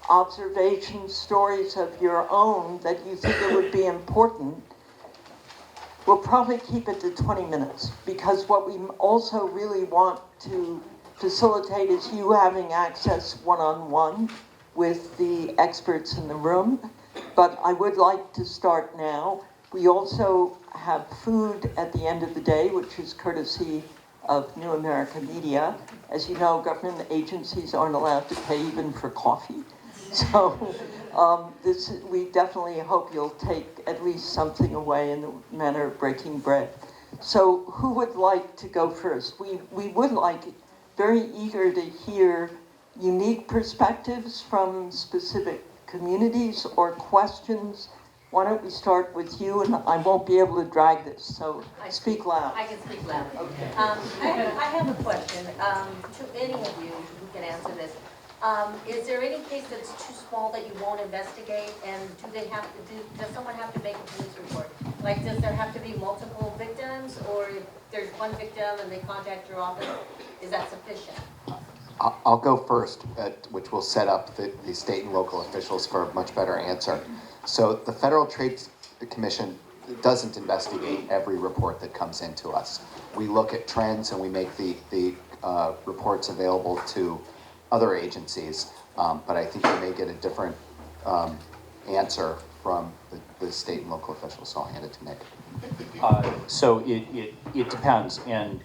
observations, stories of your own that you think it would be important. We'll probably keep it to 20 minutes because what we also really want to facilitate is you having access one-on-one with the experts in the room. But I would like to start now. We also have food at the end of the day, which is courtesy of New America Media. As you know, government agencies aren't allowed to pay even for coffee. So we definitely hope you'll take at least something away in the manner of breaking bread. So who would like to go first? We would like, very eager to hear unique perspectives from specific communities or questions. Why don't we start with you, and I won't be able to drag this, so speak loud. I can speak loud. Okay. I have a question to any of you who can answer this. Is there any case that's too small that you won't investigate, and does someone have to make a police report? Like, does there have to be multiple victims, or if there's one victim and they contact your office, is that sufficient? I'll go first, which will set up the state and local officials for a much better answer. So the Federal Trade Commission doesn't investigate every report that comes into us. We look at trends and we make the reports available to other agencies, but I think you may get a different answer from the state and local officials, so I'll hand it to Nick. So it depends, and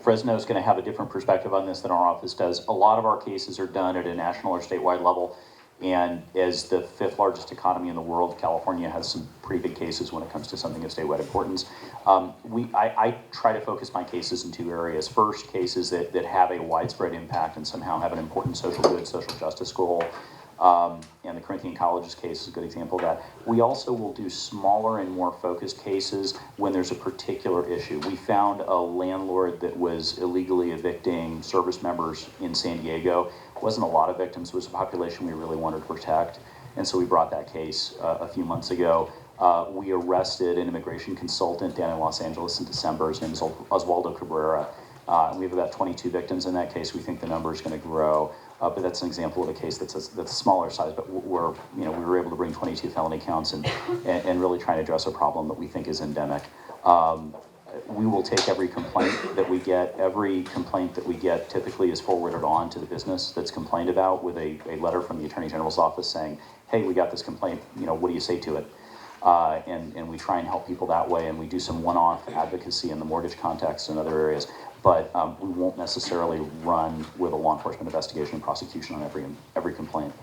Fresno is going to have a different perspective on this than our office does. A lot of our cases are done at a national or statewide level, and as the 5th largest economy in the world, California has some pretty big cases when it comes to something of statewide importance. I try to focus my cases in 2 areas. First, cases that have a widespread impact and somehow have an important social good, social justice goal. And the Corinthian Colleges case is a good example of that. We also will do smaller and more focused cases when there's a particular issue. We found a landlord that was illegally evicting service members in San Diego. It wasn't a lot of victims, it was a population we really wanted to protect. And so we brought that case a few months ago. We arrested an immigration consultant down in Los Angeles in December. His name is Oswaldo Cabrera. And we have about 22 victims in that case. We think the number is going to grow. But that's an example of a case that's a smaller size, but we were able to bring 22 felony counts and really try to address a problem that we think is endemic. We will take every complaint that we get. Every complaint that we get typically is forwarded on to the business that's complained about with a letter from the Attorney General's office saying, hey, we got this complaint, what do you say to it? And we try and help people that way, and we do some one-off advocacy in the mortgage context and other areas. But we won't necessarily run with a law enforcement investigation and prosecution on every complaint.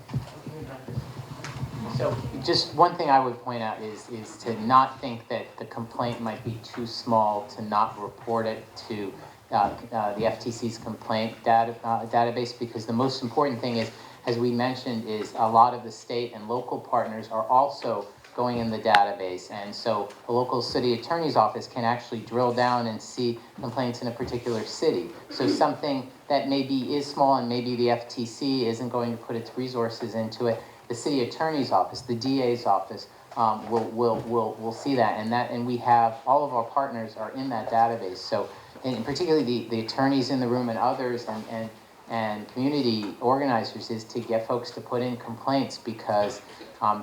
So just one thing I would point out is to not think that the complaint might be too small to not report it to the FTC's complaint database, because the most important thing is, as we mentioned, is a lot of the state and local partners are also going in the database, and so the local city attorney's office can actually drill down and see complaints in a particular city. So something that maybe is small and maybe the FTC isn't going to put its resources into it, the city attorney's office, the DA's office will see that, and we have all of our partners are in that database. So, and particularly the attorneys in the room and others and community organizers, is to get folks to put in complaints, because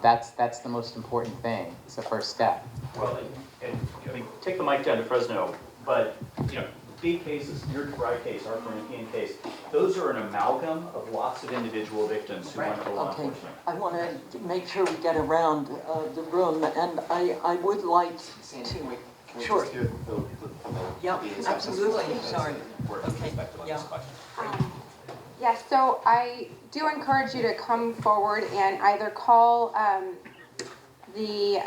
that's the most important thing. It's the first step. Well, and take the mic down to Fresno, but big cases, your DeVry case, our Corinthian case, those are an amalgam of lots of individual victims who went to law enforcement. I want to make sure we get around the room, and I would like to. Sure. Yeah, absolutely. Sorry. Okay. Yeah. Yes, so I do encourage you to come forward and either call the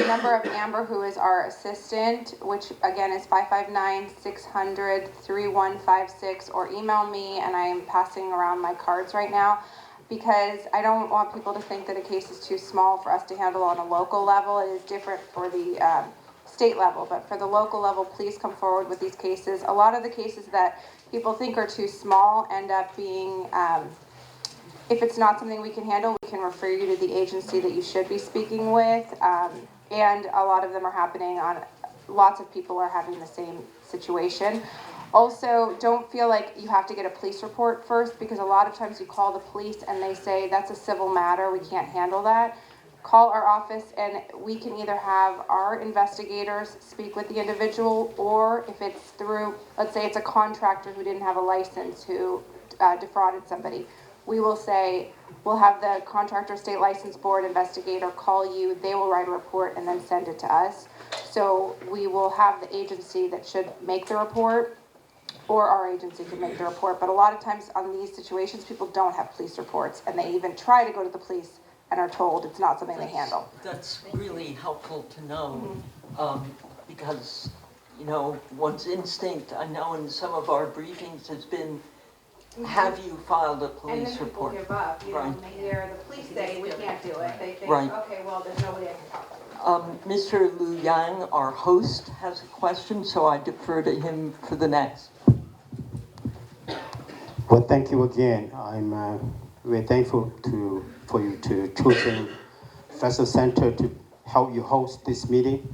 number of Amber, who is our assistant, which again is 559-600-3156, or email me, and I am passing around my cards right now, because I don't want people to think that a case is too small for us to handle on a local level. It is different for the state level, but for the local level, please come forward with these cases. A lot of the cases that people think are too small end up being, if it's not something we can handle, we can refer you to the agency that you should be speaking with, and a lot of them are happening on, lots of people are having the same situation. Also, don't feel like you have to get a police report first, because a lot of times you call the police and they say that's a civil matter, we can't handle that. Call our office and we can either have our investigators speak with the individual, or if it's through, let's say it's a contractor who didn't have a license who defrauded somebody, we will say, we'll have the contractor state license board investigator call you, they will write a report and then send it to us. So we will have the agency that should make the report, or our agency can make the report. But a lot of times on these situations, people don't have police reports, and they even try to go to the police and are told it's not something they handle. That's really helpful to know, because, one's instinct, I know in some of our briefings has been, have you filed a police report? And then people give up, Right. and they hear the police say, we can't do it. They think, Right. okay, well, there's nobody I can talk to. Mr. Liu Yang, our host, has a question, so I defer to him for the next. Well, thank you again. I'm very thankful for you to choosing Fresno Center to help you host this meeting.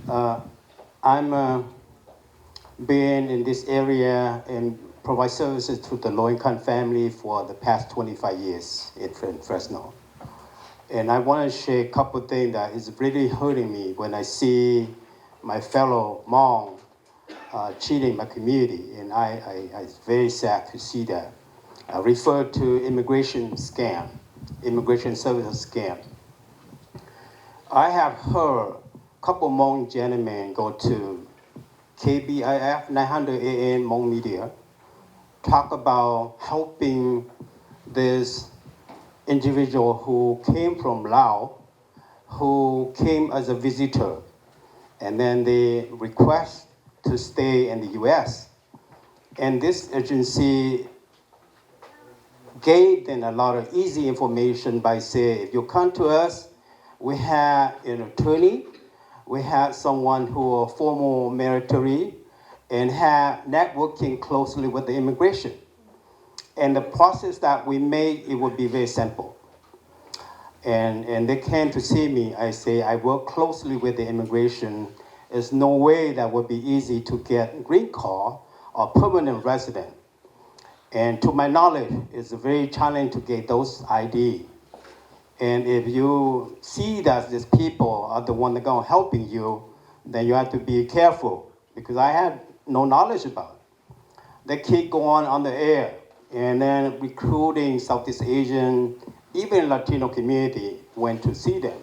I'm been in this area and provide services to the low-income family for the past 25 years in Fresno. And I want to share a couple of things that is really hurting me when I see my fellow mom cheating my community, and it's very sad to see that. I refer to immigration services scam. I have heard a couple Hmong gentlemen go to KBIF 900 AM Hmong Media, talk about helping this individual who came from Laos, who came as a visitor, and then they request to stay in the US. And this agency gave them a lot of easy information by saying, if you come to us, we have an attorney, we have someone who are former military, and have networking closely with the immigration. And the process that we made, it would be very simple. And they came to see me. I say, I work closely with the immigration. There's no way that would be easy to get a green card or permanent resident. And to my knowledge, it's very challenging to get those ID. And if you see that these people are the one that are helping you, then you have to be careful, because I had no knowledge about it. They keep going on the air, and then recruiting Southeast Asian, even Latino community went to see them.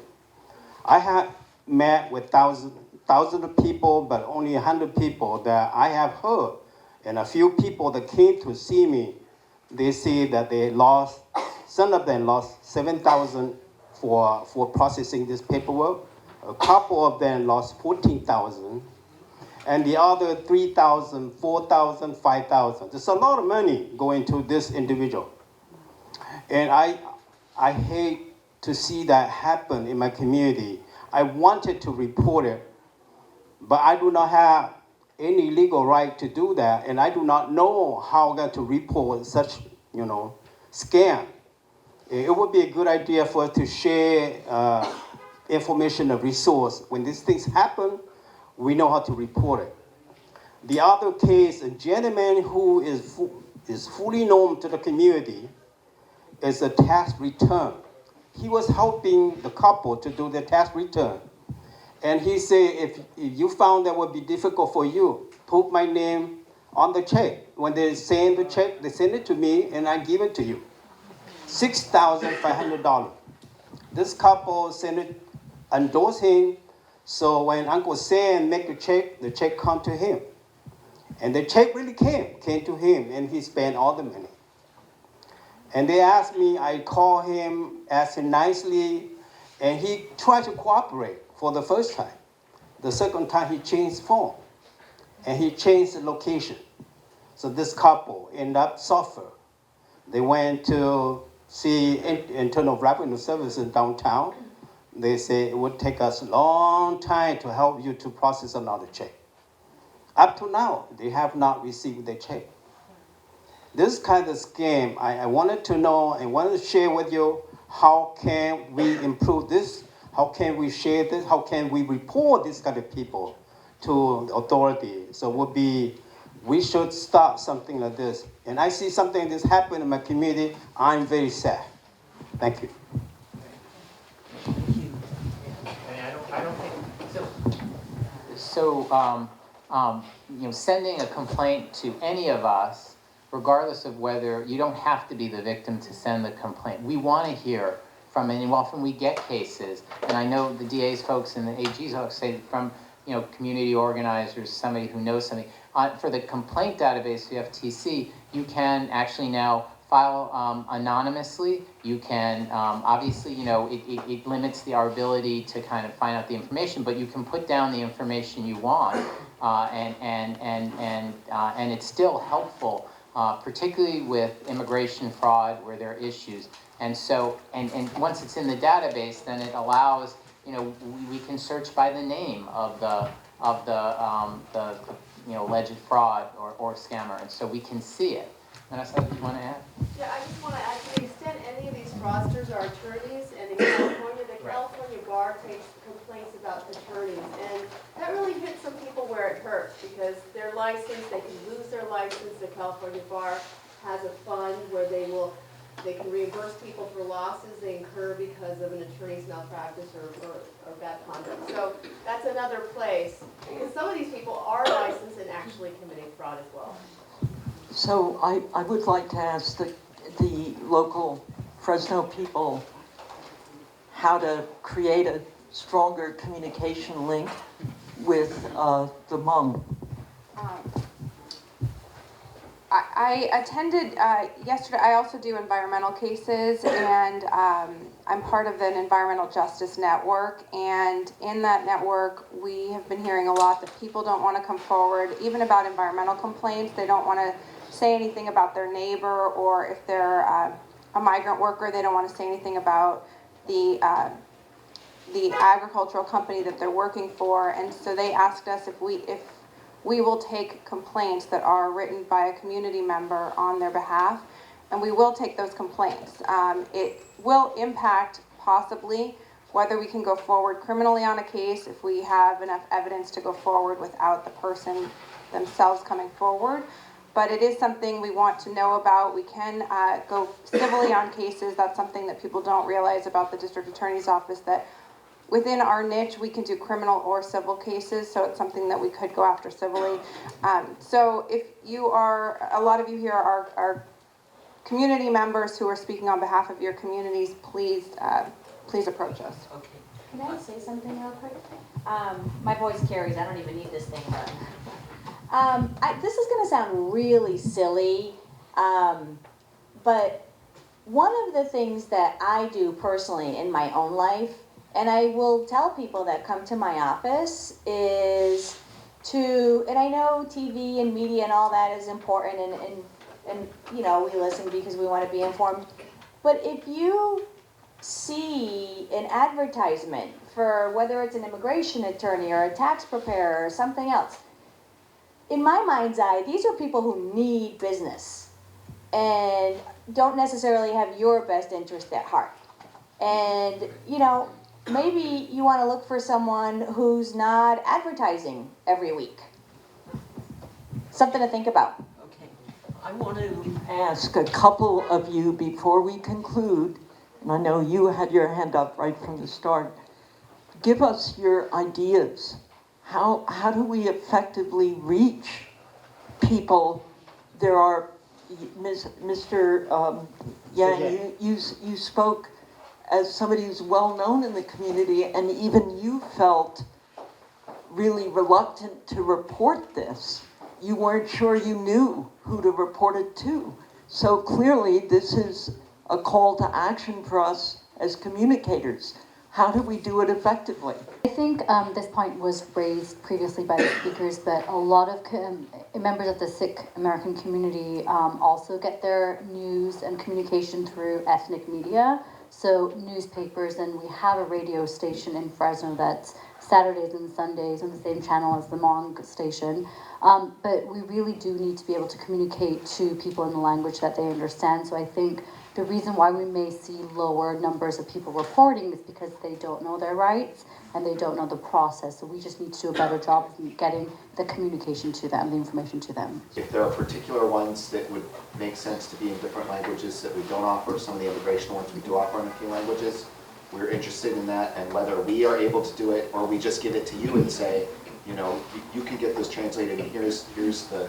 I had met with thousands of people, but only 100 people that I have heard. And a few people that came to see me, they say that they lost, some of them lost $7,000 for processing this paperwork. A couple of them lost $14,000. And the other $3,000, $4,000, $5,000. There's a lot of money going to this individual. And I hate to see that happen in my community. I wanted to report it, but I do not have any legal right to do that, and I do not know how I'm going to report such, scam. It would be a good idea for us to share information and resource. When these things happen, we know how to report it. The other case, a gentleman who is fully known to the community, is a tax return. He was helping the couple to do their tax return. And he said, if you found that would be difficult for you, put my name on the check. When they send the check, they send it to me and I give it to you. $6,500. This couple sent it, endorsed him. So when Uncle Sam make the check come to him. And the check really came to him, and he spent all the money. And they asked me, I called him, asked him nicely, and he tried to cooperate for the first time. The second time, he changed phone, and he changed the location. So this couple ended up suffering. They went to see Internal Revenue Services downtown. They say it would take us a long time to help you to process another check. Up to now, they have not received the check. This kind of scam, I wanted to know and wanted to share with you, how can we improve this? How can we share this? How can we report this kind of people to the authority? So we should start something like this. And I see something like this happen in my community, I'm very sad. Thank you. I don't think so. Sending a complaint to any of us, regardless of whether, you don't have to be the victim to send the complaint. We want to hear from, and often we get cases, and I know the DA's folks and the AG's folks say from, community organizers, somebody who knows something. For the complaint database, the FTC, you can actually now file anonymously. You can, obviously, it limits our ability to kind of find out the information, but you can put down the information you want, and it's still helpful, particularly with immigration fraud where there are issues. And so, and once it's in the database, then it allows, we can search by the name of the alleged fraud or scammer, and so we can see it. Vanessa, do you want to add? Yeah, I just want to add, to the extent any of these fraudsters are attorneys, and in California, the California Bar takes complaints about attorneys, and that really hits some people where it hurts, because their license, they can lose their license. The California Bar has a fund where they can reimburse people for losses they incur because of an attorney's malpractice or bad conduct. So that's another place, because some of these people are licensed and actually committing fraud as well. So I would like to ask the local Fresno people how to create a stronger communication link with the Hmong. I attended yesterday. I also do environmental cases, and I'm part of an environmental justice network. And in that network, we have been hearing a lot that people don't want to come forward, even about environmental complaints. They don't want to say anything about their neighbor, or if they're a migrant worker, they don't want to say anything about the agricultural company that they're working for. And so they asked us if we will take complaints that are written by a community member on their behalf, and we will take those complaints. It will impact possibly whether we can go forward criminally on a case if we have enough evidence to go forward without the person themselves coming forward. But it is something we want to know about. We can go civilly on cases. That's something that people don't realize about the district attorney's office, that within our niche, we can do criminal or civil cases, so it's something that we could go after civilly. So if you are, a lot of you here are community members who are speaking on behalf of your communities, please approach us. Okay. Can I say something real quick? My voice carries, I don't even need this thing, but. This is going to sound really silly, but one of the things that I do personally in my own life, and I will tell people that come to my office, is to, and I know TV and media and all that is important, and you know, we listen because we want to be informed, but if you see an advertisement for whether it's an immigration attorney or a tax preparer or something else, in my mind's eye, these are people who need business and don't necessarily have your best interest at heart. And, you know, maybe you want to look for someone who's not advertising every week. Something to think about. Okay. I want to ask a couple of you before we conclude, and I know you had your hand up right from the start. Give us your ideas. How do we effectively reach people? There are, Mr. Yang, you spoke as somebody who's well known in the community, and even you felt really reluctant to report this. You weren't sure you knew who to report it to. So clearly this is a call to action for us as communicators. How do we do it effectively? I think this point was raised previously by the speakers, but a lot of members of the Sikh American community also get their news and communication through ethnic media, so newspapers, and we have a radio station in Fresno that's Saturdays and Sundays on the same channel as the Hmong station. But we really do need to be able to communicate to people in the language that they understand, so I think the reason why we may see lower numbers of people reporting is because they don't know their rights and they don't know the process. So we just need to do a better job of getting the communication to them, the information to them. If there are particular ones that would make sense to be in different languages that we don't offer, some of the immigration ones we do offer in a few languages, we're interested in that, and whether we are able to do it or we just give it to you and say, you know, you can get this translated and here's the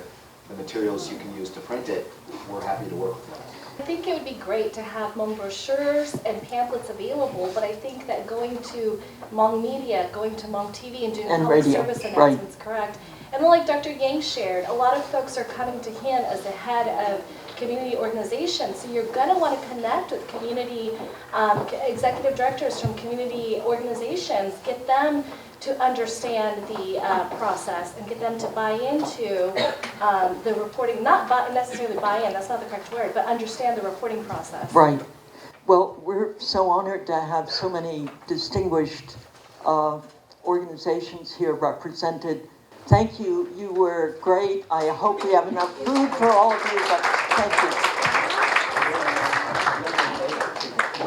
materials you can use to print it, we're happy to work with that. I think it would be great to have Hmong brochures and pamphlets available, but I think that going to Hmong media, going to Hmong TV and doing public service announcements, correct. And then like Dr. Yang shared, a lot of folks are coming to him as the head of community organizations, so you're going to want to connect with community executive directors from community organizations, get them to understand the process and get them to buy into the reporting, not necessarily buy in, that's not the correct word, but understand the reporting process. Right. Well, we're so honored to have so many distinguished organizations here represented. Thank you. You were great. I hope we have enough food for all of you.